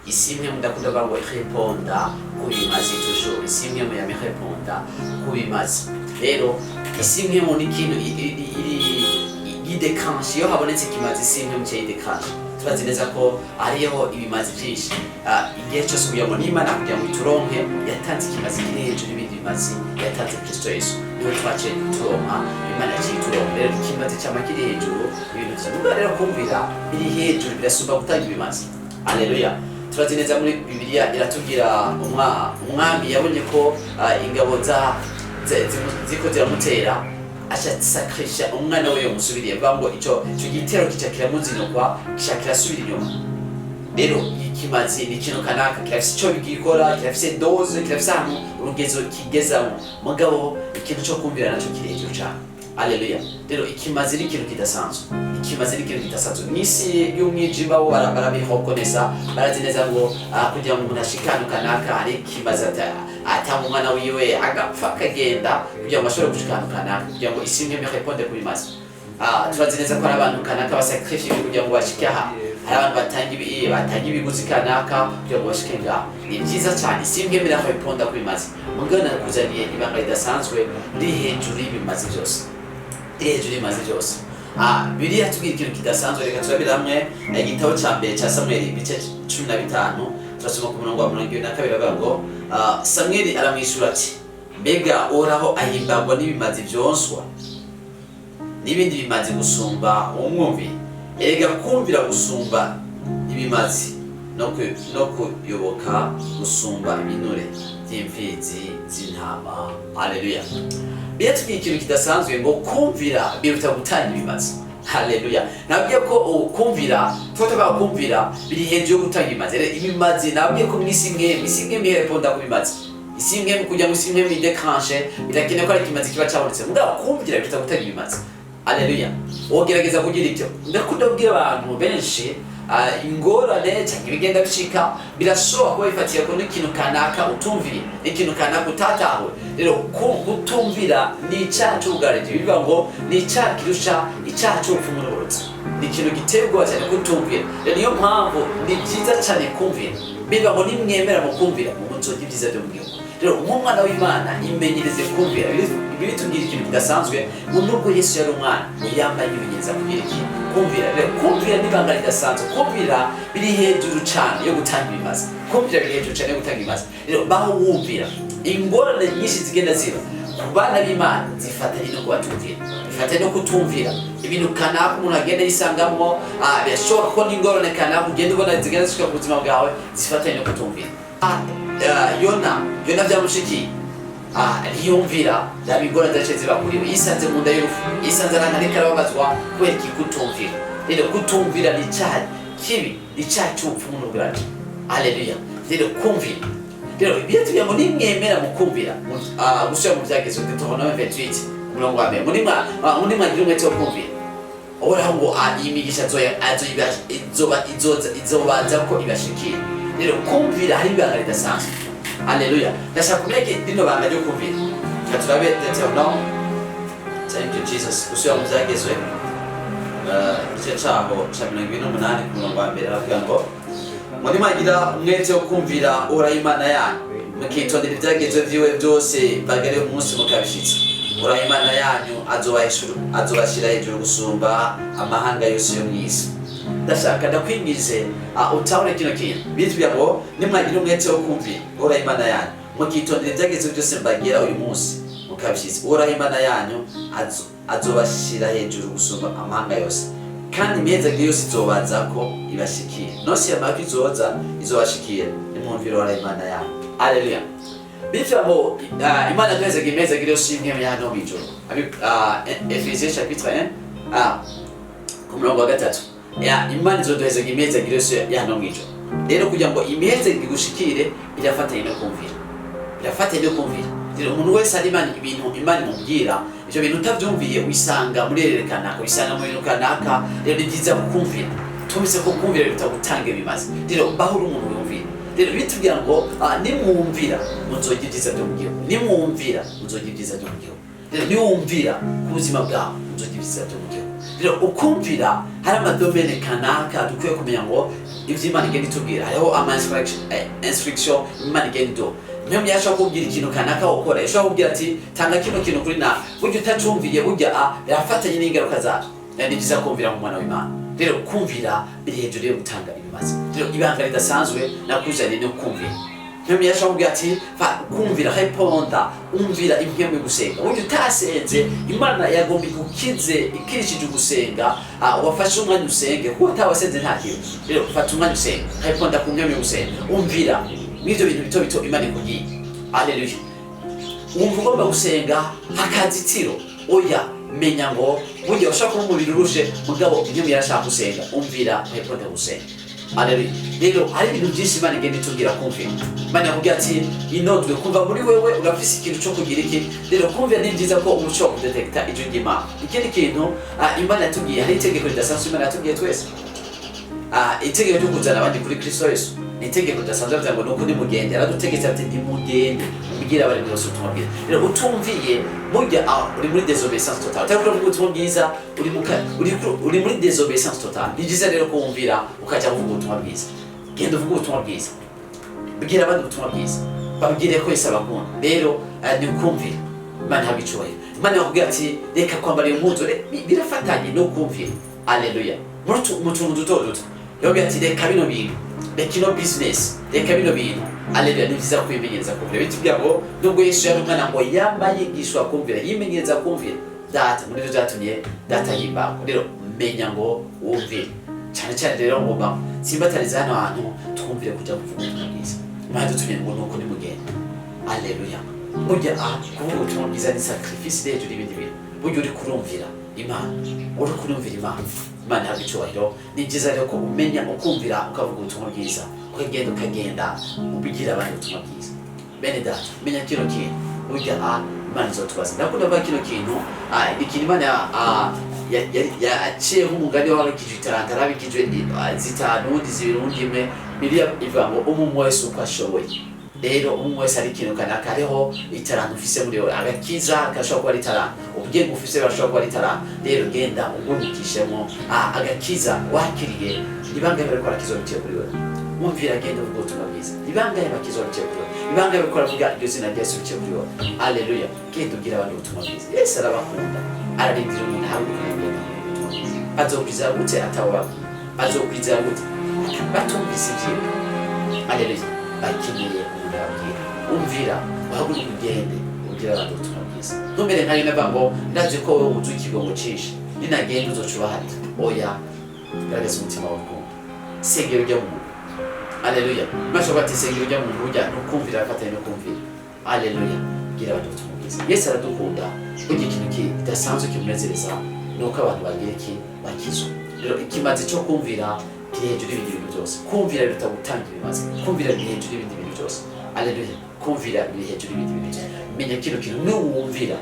isi imwe mudakunda ngo répondre ku bimazi toujours, isi imwe mu yame répondre ku bimazi. Rero isi imwe mu n'ikintu idéclenche, iyo habonetse ikimazi isi imwe mu cyo idéclenche. Turazi neza ko ariho ibimazi byinshi, igihe cyose kugira ngo n'Imana kugira ngo ituronke yatanze ikimazi kiri hejuru y'ibindi bimazi, yatanze Kristo Yesu. Niho twaciye turonka Imana yaciye ituronka. Rero ikimazi cyama kiri hejuru ibintu byose, rero kumvira biri hejuru birasumba gutanga ibimazi. Haleluya. Turazi neza muri Bibiliya iratubwira umwami yabonye ko ingabo ziko ziramutera, acha sacrifice umwana we yomusubiriye, bambo ico gitero kica kiramuzinukwa kica kirasubira inyuma. Rero ikimazi ni ikintu kanaka kirafise ico bigikora, kirafise doze, kirafise ahantu urugezo kigezamo, mugabo ikintu cyo kumvira naco kiri hejuru cyane. Haleluya. Rero ikimazi ni ikintu kidasanzwe, ikimazi ni ikintu kidasanzwe. N'isi y'umwijima wo barabihokonesa, barazi neza ngo kugira ngo umuntu ashikane kanaka hari ikimazi ata umwana wiwe agapfa akagenda kugira ngo ashobore gushikana kanaka, kugira ngo isi imwe répondre ku bimazi. Turazi neza ko ari abantu kanaka basacrifice kugira ngo bashike aha, hari abantu batanga ibiguzi kanaka kugira ngo bashike ngaho. Ni byiza cyane, isi imwe répondre ku bimazi. Mugana kuzaniye ibanga ridasanzwe riri hejuru y'ibimazi byose, hejuru y'ibimazi byose. Bibiliya tubwira ikintu kidasanzwe. Reka turabira hamwe igitabo cya mbere cya Samweli ibice 15, turasoma ku murongo wa 22 bavuga ngo Samweli aramwishura ati, mbega Uhoraho ahimbagwa n'ibimazi byonswa n'ibindi bimazi gusumba umwumvi? Erega kumvira gusumba ibimazi no kuyoboka gusumba ibinure by'imfizi z'intama. Haleluya. Biratubwira ikintu kidasanzwe ngo kumvira biruta gutanga ibimazi. Haleluya. Nabwiye ko kumvira, kumvira biri hejuru yo gutanga ibimazi. Ibimazi nabwiye ko mwisi imwe répondre ku bimazi. Isi imwe kugira ngo isi imwe idéclenche, birakeneye ko ari ikimazi kiba cyabonetse. Mugabo kumvira biruta gutanga ibimazi. Haleluya. Wogerageza kugira ibyo. Ndakunda kubwira abantu benshi ingorane cyangwa ibigenda bishika birashoboka kuba bifatiye ko n'ikintu kanaka utumviye, n'ikintu kanaka utatawe. Rero kutumvira ni icyaha cy'ubugarije, bivuga ngo ni icyaha kirusha icyaha cy'urupfu n'uburozi. Ni ikintu giteye ubwoba cyane kutumvira. Rero niyo mpamvu ni byiza cyane kumvira, bivuga ngo nimwemera mu kumvira mu nzoga ibyiza byo mu gihugu. Rero umwana w'Imana imenyereze kumvira. Ibi bitubwira ikintu kidasanzwe, ngo nubwo Yesu yari umwana yambaye ibimenyetso kugira iki kumvira. Rero kumvira n'ibanga ridasanzwe. Kumvira biri hejuru cyane yo gutanga ibimazi. Kumvira biri hejuru cyane yo gutanga ibimazi. Rero baho wumvira, ingorane nyinshi zigenda ziba ku bana b'Imana zifatanye no kubatumvira, zifatanye no kutumvira ibintu kanaka umuntu agenda yisangamo. Birashoboka ko n'ingorane kanaka ugenda ubona zigenda zishika ku buzima bwawe zifatanye no kutumvira. Yona byamushikiye, ntiyumvira ndabigora ndace ziba kuri we, yisanze mu nda y'urupfu, yisanze aranareka arababazwa kubera iki kutumvira. Rero kutumvira ni icyaha kibi, ni icyaha cy'ubupfu n'ubugarane. Haleluya. Rero kumvira, rero biratubwira ngo nimwemera mu kumvira, gusubira mu byagezo tubona 28 umurongo wa mbere, muri mwagira umwete wo kumvira, Uhoraho ngo imigisha izobanza ko ibashikira. Rero kumvira hari ibanga ridasanzwe. Haleluya. Ndashaka kumenya dino banga ryo kumvira. Katurabe Deuteronome. Thank you Jesus. Gusubira mu byagezwe igice cyaho cya 28 ku murongo wa mbere aravuga ngo muri mwagira umwete wo kumvira Uhoraho Imana yanyu, mukitondera ibyagezwe vyiwe byose bagare umunsi mukabishitsa. Uhoraho Imana yanyu azobashira hejuru gusumba amahanga yose yo mw'isi. Ndashaka ndakwingize utahore kino kintu. Bitubwira ngo nimwagira umwete wo kumvira Uhoraho Imana yanyu, mukitondera ibyagezwe byose mbagera uyu munsi mukabishitsa. Uhoraho Imana yanyu azobashira hejuru gusumba amahanga yose, kandi imihezagiro yose izobaza ko ibashikira. Nose yamako izobashikira nimwumvira Uhoraho Imana yanyu. Haleluya. Bitubwira ngo Imana duhezagire imihezagiro yose y'imwe hano mw'ijuru. Efesiens chapitre 1 ku murongo wa 3. Imana izoduhezagire imihezagiro yose hano mw'ijuru. Rero kugira ngo imihezagiro igushikire irafatanye no kumvira, irafatanye no kumvira. Rero umuntu wese ari ibintu Imana imubwira, ivyo bintu utavyumviye wisanga murerekana ko bisanga mu bintu kanaka. Rero ni byiza kumvira. Tumise ko kumvira bitagutanga ibimazi. Rero bahura umuntu yumvira. Rero bitubwira ngo nimwumvira muzogira ibyiza byo mu gihugu, nimwumvira muzogira ibyiza byo mu gihugu. Rero niwumvira ku buzima bwawe muzogira ibyiza byo mu gihugu. Rero ukumvira hari amadomene kanaka dukwiye kumenya ngo ivyo Imana igenda itubwira, hariho ama instruction Imana igenda iduha. Niyo myasha kubwira ikintu kanaka ukora, ishobora kubwira ati tanga kino kintu kuri na buryo utacumviye burya birafatanye n'ingaruka zacu. Ni byiza kumvira mu mwana w'Imana. Rero kumvira biri hejuru yo gutanga ibimazi. Rero ibanga ridasanzwe nakuzanye no kumvira. Niyo myasha kubwira ati kumvira répondre, umvira impyemwe gusenga. Buryo utasenze Imana yagomba igukize ikirishije gusenga, wafashe umwanya usenge kuko utawasenze nta kintu. Rero fata umwanya usenge, répondre ku mpyemwe gusenga. Umvira n'ivyo bintu bito bito Imana ikubwiye. Haleluya. Wumva ugomba gusenga hakazitiro. Oya, menya ngo burya ushaka kuba umubiri urushe mugabo impyemwe yarashaka gusenga. Umvira répondre gusenga. Haleluya. Rero hari ibintu byinshi Imana igenda itubwira kumvira. Imana yakubwira ati inodwe kuva muri wewe urafise ikintu cyo kugira iki. Rero kumvira ni byiza ko umuco wo kudetekta ijwi ry'Imana. Ikindi kintu Imana yatubwiye, hari itegeko ridasanzwe Imana yatubwiye twese. Itegeko ryo kuzana abandi kuri Kristo Yesu. Ni itegeko ridasanzwe avuga ngo nuko nimugende, aradutegetse ati nimugende mubwire abari bose ubutumwa bwiza. Rero utumviye burya uri muri désobéissance totale. Utari kuvuga ubutumwa bwiza uri muri désobéissance totale. Ni byiza rero kumvira ukaja kuvuga ubutumwa bwiza. Genda uvuga ubutumwa bwiza. Bwira abandi ubutumwa bwiza. Babwire ko Yesu abakunda. Rero ni kumvira. Imana yabicoye. Imana yakubwira ati reka kwambara impuzu birafatanye no kumvira. Haleluya. Mu tuntu duto duto. Yakubwira ati reka bino bintu. Reka ino business. Reka bino bintu. Haleluya. Ni byiza kwimenyereza kumvira. Bitubwira ngo nubwo Yesu yari umwana ngo yambaye yigishwa kumvira, yimenyereza kumvira. Data muri byo byatumye data yimbaho. Rero menya ngo wumvire. Cyane cyane rero ngo simbatariza hano hantu twumvire kujya kuvuga ubutumwa bwiza. Imana yadutumye ngo nuko nimugende. Haleluya. Burya kuvuga ubutumwa bwiza ni sacrifice hejuru y'ibindi bintu. Burya uri kurumvira Imana. Uri kurumvira Imana. Imana yabicyubahiro. Ni byiza rero ko umenya ukumvira ukavuga ubutumwa bwiza. Ukagenda ubigira abandi ubutumwa bwiza. Bene data, menya kino kintu. Burya Imana izotubaza. Ndakunda kuvuga kino kintu, ikintu Imana yaciye nk'umugani w'abakijwe itaranta, arabikijwe zitanu undi zibiri undi imwe. Bibiliya ivuga ngo umuntu wese uko ashoboye. Rero umuntu wese ari ikintu kanaka, hariho itaranta ufise muri wowe. Agakiza gashobora kuba ari itaranta, ubwenge ufise bashobora kuba ari itaranta. Rero genda ubunukishemo agakiza wakiriye. Ibanga bariko barakizwa biciye kuri wowe. Mwumvira genda uvuga ubutumwa bwiza. Ibanga y'abakizwa biciye kuri wowe. Ibanga bariko baravuga iryo zina rya Yesu biciye kuri wowe. Haleluya. Genda ubwira abantu ubutumwa bwiza. Yesu arabakunda. Ararindira umuntu habugenda ubutumwa bwiza. Azokwiza gute atawababwiye? Azokwiza gute batumvise ivyibwa? Haleluya. Bakeneye kubabwira. Umvira wahaguruka ugende ubwira abantu ubutumwa bwiza. Ntumere nka rimwe ngo ndaje ko wowe uzuye ikigongo cinshi ninagenda uzocubaharira. Oya, garagaza umutima wawe. Sengera ujya mu. Haleluya. Mashobora ati sengera ujya mu burya no kumvira afatanye no kumvira. Haleluya. Bwira abantu ubutumwa bwiza. Yesu aradukunda. Burya ikintu kidasanzwe kimunezereza nuko abantu bagiye bakizwa. Rero ikimazi cyo kumvira kiri hejuru y'ibindi bintu byose. Kumvira biruta gutanga ibimazi. Kumvira biri hejuru y'ibindi bintu byose. Haleluya. Kumvira biri hejuru y'ibindi bintu byose. Menya kino kintu n'uwumvira